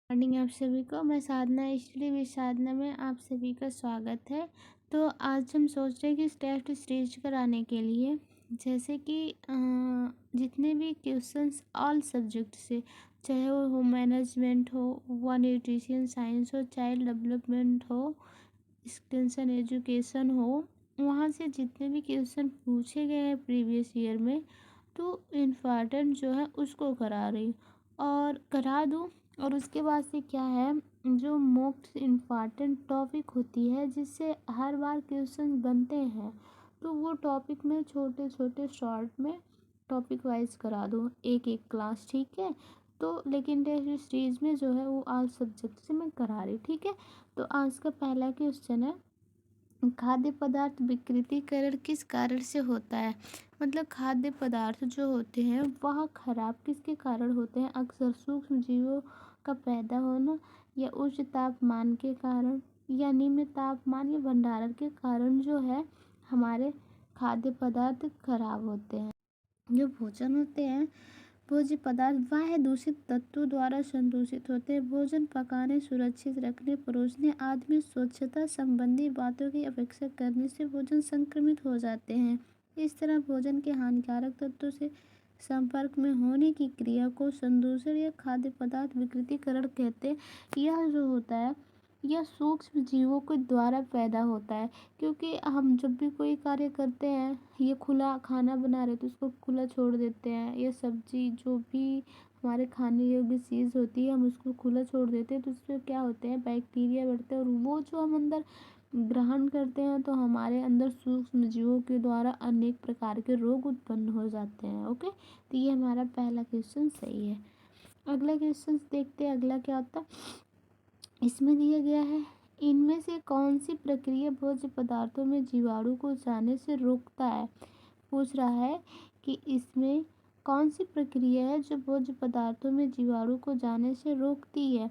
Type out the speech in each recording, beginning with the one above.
Morning आप सभी को। मैं साधना स्टडी विद साधना में आप सभी का स्वागत है। तो आज हम सोच रहे हैं कि टेस्ट सीरीज कराने के लिए जैसे कि जितने भी क्वेश्चंस ऑल सब्जेक्ट से, चाहे वो मैनेजमेंट हो, व न्यूट्रिशन साइंस हो, चाइल्ड डेवलपमेंट हो, एक्सटेंशन एजुकेशन हो, वहाँ से जितने भी क्वेश्चन पूछे गए हैं प्रीवियस ईयर में, तो इम्पॉर्टेंट जो है उसको करा रही हूँ और करा दूँ। और उसके बाद से क्या है, जो मोस्ट इम्पॉर्टेंट टॉपिक होती है जिससे हर बार क्वेश्चन बनते हैं, तो वो टॉपिक में छोटे छोटे शॉर्ट में टॉपिक वाइज करा दूँ एक एक क्लास, ठीक है। तो लेकिन टेस्ट सीरीज में जो है वो ऑल सब्जेक्ट से मैं करा रही, ठीक है। तो आज का पहला क्वेश्चन है, खाद्य पदार्थ विकृतीकरण किस कारण से होता है। मतलब खाद्य पदार्थ जो होते हैं वह खराब किसके कारण होते हैं। अक्सर सूक्ष्म जीवों का पैदा होना, या उच्च तापमान के कारण, या निम्न तापमान या भंडारण के कारण जो है हमारे खाद्य पदार्थ खराब होते हैं। जो भोजन होते हैं, भोज्य पदार्थ वह दूषित तत्वों द्वारा संदूषित होते हैं। भोजन पकाने, सुरक्षित रखने, परोसने आदि में स्वच्छता संबंधी बातों की अपेक्षा करने से भोजन संक्रमित हो जाते हैं। इस तरह भोजन के हानिकारक तत्वों से संपर्क में होने की क्रिया को संदूषण या खाद्य पदार्थ विकृतीकरण कहते हैं। यह जो होता है यह सूक्ष्म जीवों के द्वारा पैदा होता है, क्योंकि हम जब भी कोई कार्य करते हैं, ये खुला खाना बना रहे तो उसको खुला छोड़ देते हैं, ये सब्जी जो भी हमारे खाने योग्य चीज़ होती है हम उसको खुला छोड़ देते हैं, तो उसमें क्या होते हैं, बैक्टीरिया बढ़ते हैं, और वो जो हम अंदर ग्रहण करते हैं तो हमारे अंदर सूक्ष्म जीवों के द्वारा अनेक प्रकार के रोग उत्पन्न हो जाते हैं। ओके, तो ये हमारा पहला क्वेश्चन सही है। अगला क्वेश्चन देखते हैं, अगला क्या होता है। इसमें दिया गया है, इनमें से कौन सी प्रक्रिया भोज्य पदार्थों में जीवाणु को जाने से रोकता है। पूछ रहा है कि इसमें कौन सी प्रक्रिया है जो भोज्य पदार्थों में जीवाणु को जाने से रोकती है।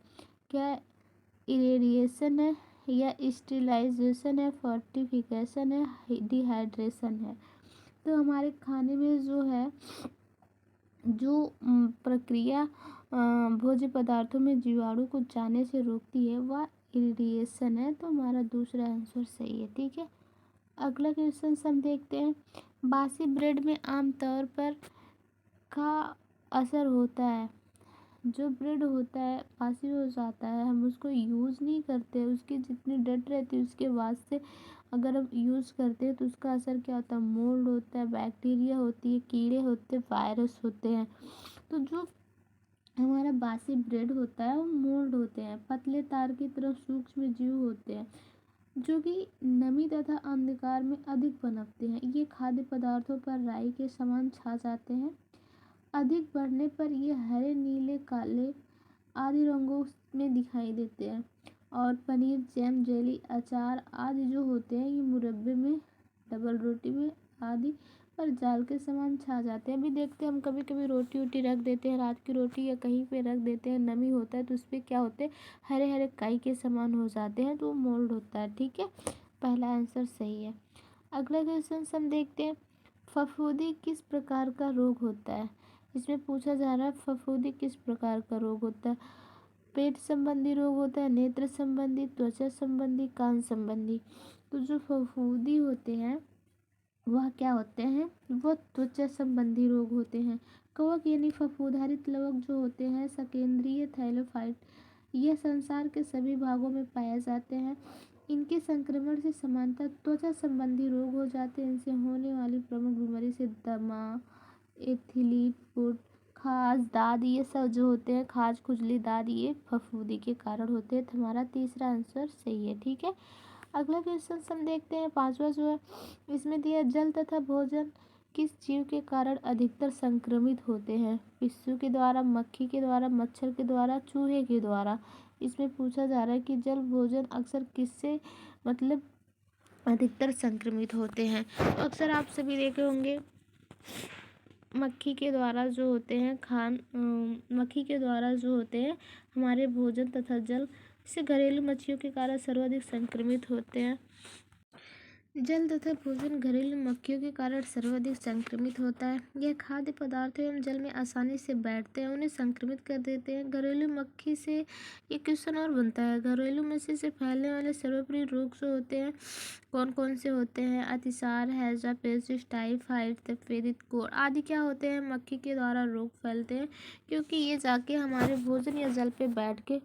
क्या इरेडिएशन है, या स्टेरिलाइजेशन है, फोर्टिफिकेशन है, डिहाइड्रेशन है। तो हमारे खाने में जो है जो प्रक्रिया भोज्य पदार्थों में जीवाणु को जाने से रोकती है वह इरिडिएशन है। तो हमारा दूसरा आंसर सही है, ठीक है। अगला क्वेश्चन हम देखते हैं, बासी ब्रेड में आमतौर पर का असर होता है। जो ब्रेड होता है बासी हो जाता है, हम उसको यूज़ नहीं करते, उसकी जितनी डेट रहती है उसके बाद से अगर हम यूज़ करते हैं तो उसका असर क्या होता है, मोल्ड होता है, बैक्टीरिया होती है, कीड़े होते हैं, वायरस होते हैं। तो जो हमारा बासी ब्रेड होता है वो मोल्ड होते हैं, पतले तार की तरह सूक्ष्म जीव होते हैं जो कि नमी तथा अंधकार में अधिक पनपते हैं। ये खाद्य पदार्थों पर राई के समान छा जाते हैं। अधिक बढ़ने पर ये हरे, नीले, काले आदि रंगों में दिखाई देते हैं। और पनीर, जैम, जेली, अचार आदि जो होते हैं ये मुरब्बे में, डबल रोटी में आदि पर जाल के समान छा जाते हैं। अभी देखते हैं हम कभी कभी रोटी वोटी रख देते हैं, रात की रोटी या कहीं पे रख देते हैं, नमी होता है तो उस पर क्या होते हैं, हरे हरे काई के समान हो जाते हैं, तो वो मोल्ड होता है, ठीक है। पहला आंसर सही है। अगला क्वेश्चन हम देखते हैं, फफूंदी किस प्रकार का रोग होता है। इसमें पूछा जा रहा है फफूंदी किस प्रकार का रोग होता है। पेट संबंधी रोग होता है, नेत्र संबंधी, त्वचा संबंधी, कान संबंधी। तो जो फफूंदी होते हैं वह क्या होते हैं, वो त्वचा संबंधी रोग होते हैं। कवक यानी फफूंदधारित लवक जो होते हैं सकेंद्रीय थैलोफाइट, ये संसार के सभी भागों में पाए जाते हैं। इनके संक्रमण से सामान्यतः त्वचा संबंधी रोग हो जाते हैं। इनसे होने वाली प्रमुख बीमारी से दमा, एथिलीट फुट, खाज, दाद, ये सब जो होते हैं, खाज, खुजली, दाद, ये फफूंदी के कारण होते हैं। तो हमारा तीसरा आंसर सही है, ठीक है। अगला क्वेश्चन हम देखते हैं, पांचवा जो है, इसमें दिया जल तथा भोजन किस जीव के कारण अधिकतर संक्रमित होते हैं। पिस्सू के द्वारा, मक्खी के द्वारा, मच्छर के द्वारा, चूहे के द्वारा। इसमें पूछा जा रहा है कि जल भोजन अक्सर किससे मतलब अधिकतर संक्रमित होते हैं। तो अक्सर आप सभी देखे होंगे मक्खी के द्वारा जो होते हैं मक्खी के द्वारा जो होते हैं हमारे भोजन तथा जल से घरेलू मच्छियों के कारण सर्वाधिक संक्रमित होते हैं। जल तथा भोजन घरेलू मक्खियों के कारण सर्वाधिक संक्रमित होता है। यह खाद्य पदार्थों एवं जल में आसानी से बैठते हैं, उन्हें संक्रमित कर देते हैं। घरेलू मक्खी से ये क्वेश्चन और बनता है, घरेलू मक्खी से फैलने वाले सर्वप्रिय रोग जो होते हैं कौन कौन से होते हैं? अतिसार, हैजा, पेस्टिस, टाइफाइड, तपेदिक कोढ़ आदि क्या होते हैं? मक्खी के द्वारा रोग फैलते हैं, क्योंकि ये जाके हमारे भोजन या जल पे बैठ के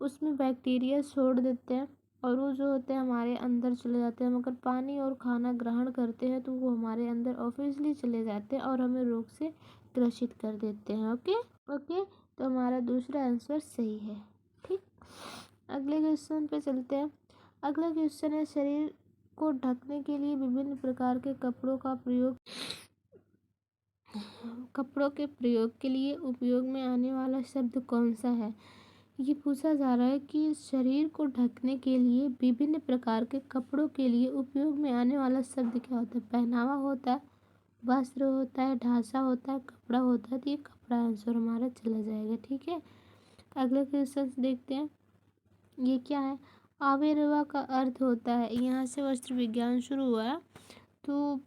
उसमें बैक्टीरिया छोड़ देते हैं और वो जो होते हैं हमारे अंदर चले जाते हैं। हम अगर पानी और खाना ग्रहण करते हैं तो वो हमारे अंदर ऑब्वियसली चले जाते हैं और हमें रोग से ग्रसित कर देते हैं। ओके ओके, तो हमारा दूसरा आंसर सही है। ठीक, अगले क्वेश्चन पे चलते हैं। अगला क्वेश्चन है, शरीर को ढकने के लिए विभिन्न प्रकार के कपड़ों के प्रयोग के लिए उपयोग में आने वाला शब्द कौन सा है? ये पूछा जा रहा है कि शरीर को ढकने के लिए विभिन्न प्रकार के कपड़ों के लिए उपयोग में आने वाला शब्द क्या होता है? पहनावा होता है, वस्त्र होता है, ढांचा होता है, कपड़ा होता है। तो ये कपड़ा आंसर हमारा चला जाएगा। ठीक है, अगला क्वेश्चन देखते हैं। ये क्या है? आविर्भाव का अर्थ होता है, यहाँ से वस्त्र विज्ञान शुरू हुआ है। तो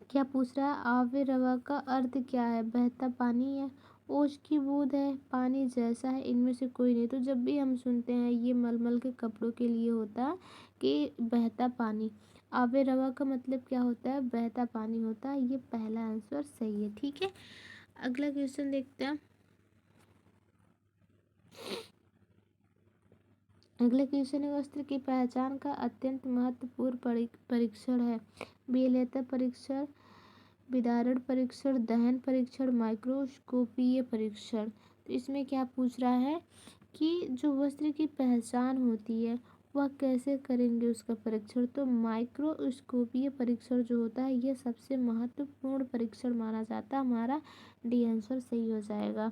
क्या पूछ रहा है? आविर्भाव का अर्थ क्या है? बहता पानी है, ओस की बूंद है, पानी जैसा है, इनमें से कोई नहीं। तो जब भी हम सुनते हैं ये मलमल के कपड़ों के लिए होता है कि बहता पानी, आविर्भाव का मतलब क्या होता है? बहता पानी होता है। ये पहला आंसर सही है। ठीक है, अगला क्वेश्चन देखते हैं। अगला क्वेश्चन है, वस्त्र की पहचान का अत्यंत महत्वपूर्ण परीक्षण है? बिलेता परीक्षण, विदारण परीक्षण, दहन परीक्षण, माइक्रोस्कोपीय परीक्षण। तो इसमें क्या पूछ रहा है कि जो वस्त्र की पहचान होती है वह कैसे करेंगे उसका परीक्षण? तो माइक्रोस्कोपीय परीक्षण जो होता है ये सबसे महत्वपूर्ण परीक्षण माना जाता है। हमारा डी आंसर सही हो जाएगा।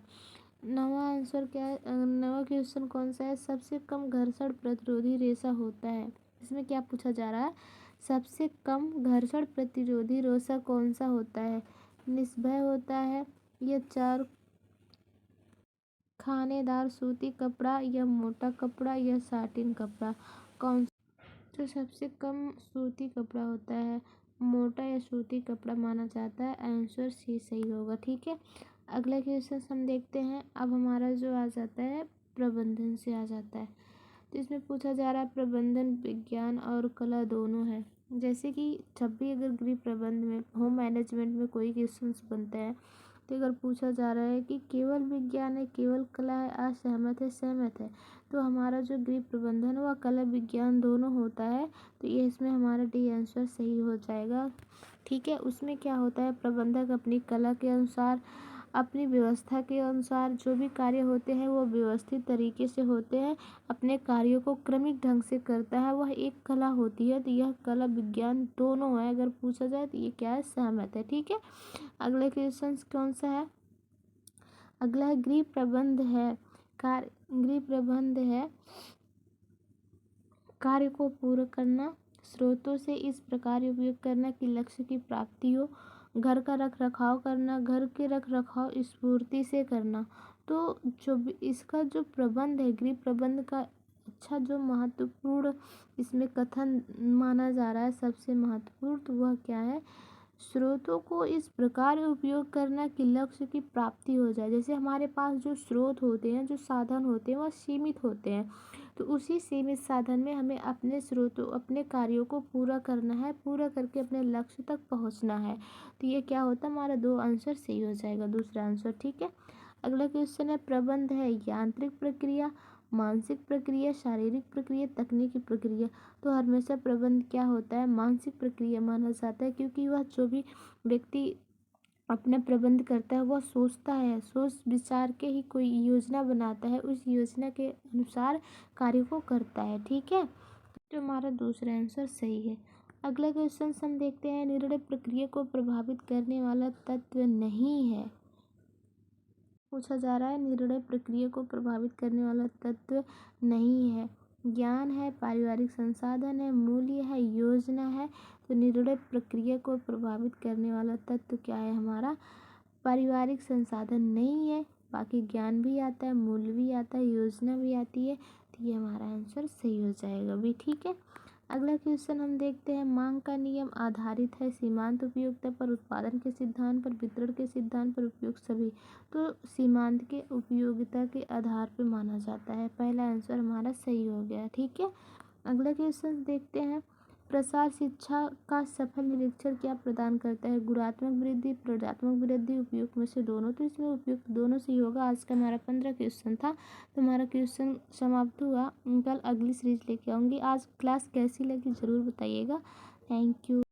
नवा आंसर क्या है? नवा क्वेश्चन कौन सा है? सबसे कम घर्षण प्रतिरोधी रेशा होता है? इसमें क्या पूछा जा रहा है? सबसे कम घर्षण प्रतिरोधी रेशा कौन सा होता है? निस्भय होता है, या चार खानेदार सूती कपड़ा, या मोटा कपड़ा, या साटिन कपड़ा? कौन? तो सबसे कम सूती कपड़ा होता है, मोटा या सूती कपड़ा माना जाता है। आंसर सी सही होगा। ठीक है, अगला क्वेश्चन हम देखते हैं। अब हमारा जो आ जाता है प्रबंधन से आ जाता है। तो इसमें पूछा जा रहा है प्रबंधन विज्ञान और कला दोनों है। जैसे कि जब भी अगर गृह प्रबंध में, होम मैनेजमेंट में कोई क्वेश्चन बनता है तो अगर पूछा जा रहा है कि केवल विज्ञान है, केवल कला है, असहमत है, सहमत है, तो हमारा जो गृह प्रबंधन व कला विज्ञान दोनों होता है। तो ये इसमें हमारा डी आंसर सही हो जाएगा। ठीक है, उसमें क्या होता है? प्रबंधक अपनी कला के अनुसार, अपनी व्यवस्था के अनुसार जो भी कार्य होते हैं वो व्यवस्थित तरीके से होते हैं, अपने कार्यों को क्रमिक ढंग से करता है, वह एक कला होती है। तो यह कला विज्ञान दोनों है। अगर पूछा जाए तो ये क्या है? सहमत है। ठीक है, अगला क्वेश्चन कौन सा है? अगला है गृह प्रबंध है गृह प्रबंध है कार्य को पूरा करना, स्रोतों से इस प्रकार उपयोग करना कि लक्ष्य की प्राप्ति हो, घर का रख रखाव करना, घर के रख रखाव स्फूर्ति से करना। तो जो भी इसका जो प्रबंध है, गृह प्रबंध का अच्छा जो महत्वपूर्ण इसमें कथन माना जा रहा है सबसे महत्वपूर्ण, तो वह क्या है? स्रोतों को इस प्रकार उपयोग करना कि लक्ष्य की प्राप्ति हो जाए। जैसे हमारे पास जो स्रोत होते हैं, जो साधन होते हैं, वह सीमित होते हैं। तो उसी सीमित साधन में हमें अपने स्रोतों, अपने कार्यों को पूरा करना है, पूरा करके अपने लक्ष्य तक पहुंचना है। तो ये क्या होता है? हमारा दो आंसर सही हो जाएगा, दूसरा आंसर। ठीक है, अगला क्वेश्चन है, प्रबंध है यांत्रिक प्रक्रिया, मानसिक प्रक्रिया, शारीरिक प्रक्रिया, तकनीकी प्रक्रिया? तो हमेशा प्रबंध क्या होता है? मानसिक प्रक्रिया माना जाता है, क्योंकि वह जो भी व्यक्ति अपना प्रबंध करता है वह सोचता है, सोच विचार के ही कोई योजना बनाता है, उस योजना के अनुसार कार्य को करता है। ठीक है, तो हमारा दूसरा आंसर सही है। अगला क्वेश्चन हम देखते हैं, निर्णय प्रक्रिया को प्रभावित करने वाला तत्व नहीं है? पूछा जा रहा है निर्णय प्रक्रिया को प्रभावित करने वाला तत्व नहीं है। ज्ञान है, पारिवारिक संसाधन है, मूल्य है, योजना है। तो निर्णय प्रक्रिया को प्रभावित करने वाला तत्व क्या है? हमारा पारिवारिक संसाधन नहीं है। बाकी ज्ञान भी आता है, मूल्य भी आता है, योजना भी आती है। तो ये हमारा आंसर सही हो जाएगा भी। ठीक है, अगला क्वेश्चन हम देखते हैं, मांग का नियम आधारित है सीमांत उपयोगिता पर, उत्पादन के सिद्धांत पर, वितरण के सिद्धांत पर, उपयुक्त सभी। तो सीमांत के उपयोगिता के आधार पर माना जाता है। पहला आंसर हमारा सही हो गया। ठीक है, अगला क्वेश्चन देखते हैं, प्रसार शिक्षा का सफल निरीक्षण क्या प्रदान करता है? गुणात्मक वृद्धि, प्रयोगात्मक वृद्धि, उपयुक्त में से दोनों। तो इसमें उपयुक्त दोनों से ही होगा। आज का हमारा 15 क्वेश्चन था, तो हमारा क्वेश्चन समाप्त हुआ। कल अगली सीरीज लेके आऊँगी। आज क्लास कैसी लगी ज़रूर बताइएगा। Thank you.